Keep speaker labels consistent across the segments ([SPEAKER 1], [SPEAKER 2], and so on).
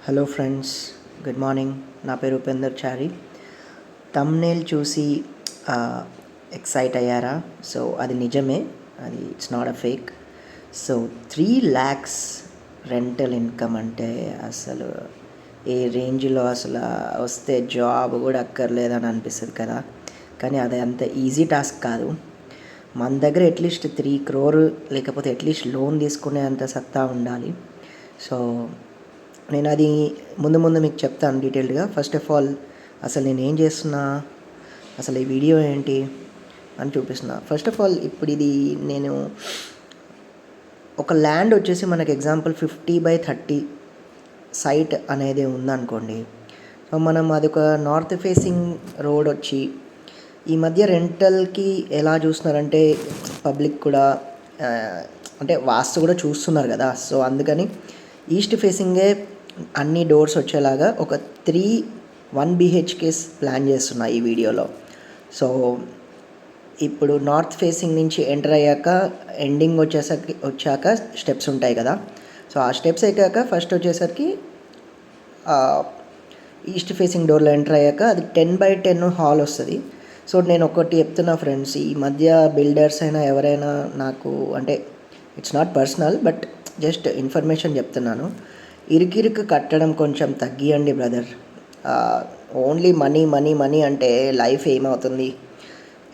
[SPEAKER 1] Hello friends, good morning. నా పేరు ఉపేందర్ చారి. Thumbnail చూసి ఎక్సైట్ అయ్యారా? సో అది నిజమే, అది it's not a fake. So 3 lakhs rental income అంటే అసలు ఏ రేంజ్లో అసలు వస్తే జాబ్ కూడా అక్కర్లేదని అనిపిస్తుంది కదా. కానీ అది అంత ఈజీ టాస్క్ కాదు. మన దగ్గర అట్లీస్ట్ 3 crore లేకపోతే అట్లీస్ట్ లోన్ తీసుకునే అంత సత్తా ఉండాలి. సో నేను అది ముందు మీకు చెప్తాను డీటెయిల్డ్గా. ఫస్ట్ ఆఫ్ ఆల్ అసలు నేను ఏం చేస్తున్నా, అసలు ఈ వీడియో ఏంటి అని చూపిస్తున్నా. ఫస్ట్ ఆఫ్ ఆల్ ఇప్పుడు ఇది నేను ఒక ల్యాండ్ వచ్చేసి మనకి ఎగ్జాంపుల్ 50/30 సైట్ అనేది ఉందనుకోండి. సో మనం అది ఒక నార్త్ ఫేసింగ్ రోడ్ వచ్చి ఈ మధ్య రెంటల్కి ఎలా చూస్తున్నారంటే పబ్లిక్ కూడా అంటే వాస్తు కూడా చూస్తున్నారు కదా. సో అందుకని ఈస్ట్ ఫేసింగే అన్ని డోర్స్ వచ్చేలాగా ఒక 1 BHKs ప్లాన్ చేస్తున్నా ఈ వీడియోలో. సో ఇప్పుడు నార్త్ ఫేసింగ్ నుంచి ఎంటర్ అయ్యాక ఎండింగ్ వచ్చాక స్టెప్స్ ఉంటాయి కదా. సో ఆ స్టెప్స్ ఎక్కాక ఫస్ట్ వచ్చేసరికి ఈస్ట్ ఫేసింగ్ డోర్లో ఎంటర్ అయ్యాక అది 10/10 హాల్ వస్తుంది. సో నేను ఒకటి చెప్తున్నా ఫ్రెండ్స్, ఈ మధ్య బిల్డర్స్ అయినా ఎవరైనా నాకు అంటే it's not personal but just information చెప్తున్నాను. ఇరుకిరుకు కట్టడం కొంచెం తగ్గియండి బ్రదర్. ఓన్లీ మనీ అంటే లైఫ్ ఏమవుతుంది?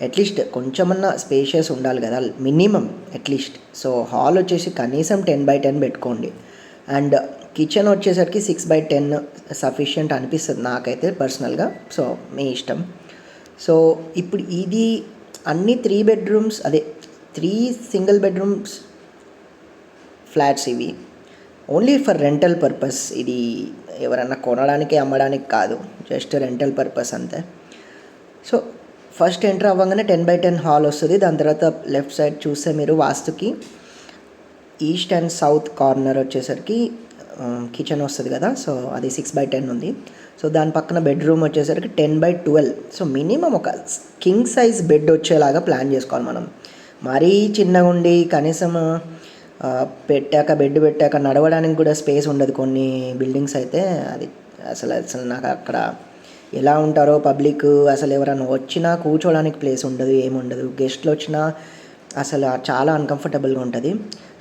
[SPEAKER 1] అట్లీస్ట్ కొంచెమన్నా స్పేషియస్ ఉండాలి కదా, మినిమం అట్లీస్ట్. సో హాల్ వచ్చేసి కనీసం 10/10 పెట్టుకోండి. అండ్ కిచెన్ వచ్చేసరికి 6/10 సఫిషియంట్ అనిపిస్తుంది నాకైతే పర్సనల్గా. సో మీ ఇష్టం. సో ఇప్పుడు ఇది అన్ని 3 bedrooms, అదే 3 single bedrooms ఫ్లాట్స్ ఇవి ఓన్లీ ఫర్ రెంటల్ పర్పస్. ఇది ఎవరన్నా కొనడానికి అమ్మడానికి కాదు, జస్ట్ రెంటల్ పర్పస్ అంతే. సో ఫస్ట్ ఎంటర్ అవ్వగానే 10/10 హాల్ వస్తుంది. దాని తర్వాత లెఫ్ట్ సైడ్ చూస్తే మీరు వాస్తుకి ఈస్ట్ అండ్ సౌత్ కార్నర్ వచ్చేసరికి కిచెన్ వస్తుంది కదా. సో అది 6/10 ఉంది. సో దాని పక్కన బెడ్రూమ్ వచ్చేసరికి 10/12. సో మినిమం ఒక కింగ్ సైజ్ బెడ్ వచ్చేలాగా ప్లాన్ చేసుకోవాలి మనం. మరీ చిన్నగా ఉండి కనీసం బెడ్ పెట్టాక నడవడానికి కూడా స్పేస్ ఉండదు కొన్ని బిల్డింగ్స్ అయితే. అది అసలు నాకు అక్కడ ఎలా ఉంటారో పబ్లిక్, అసలు ఎవరైనా వచ్చినా కూర్చోడానికి ప్లేస్ ఉండదు, ఏముండదు. గెస్ట్లు వచ్చినా అసలు చాలా అన్కంఫర్టబుల్గా ఉంటుంది.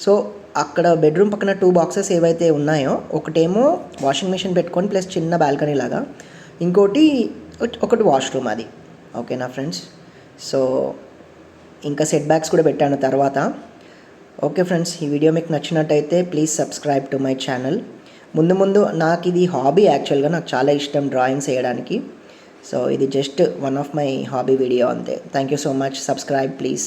[SPEAKER 1] సో అక్కడ బెడ్రూమ్ పక్కన 2 boxes ఏవైతే ఉన్నాయో, ఒకటేమో వాషింగ్ మిషన్ పెట్టుకొని ప్లస్ చిన్న బాల్కనీ లాగా, ఒకటి వాష్రూమ్. అది ఓకేనా ఫ్రెండ్స్? సో ఇంకా సెట్ బ్యాక్స్ కూడా పెట్టాను తర్వాత. ఓకే ఫ్రెండ్స్, ఈ వీడియో మీకు నచ్చినట్టయితే please subscribe to my channel. ముందు నాకు ఇది హాబీ, యాక్చువల్గా నాకు చాలా ఇష్టం డ్రాయింగ్స్ వేయడానికి. సో ఇది just one of my hobby video అంతే. Thank you so much. Subscribe please.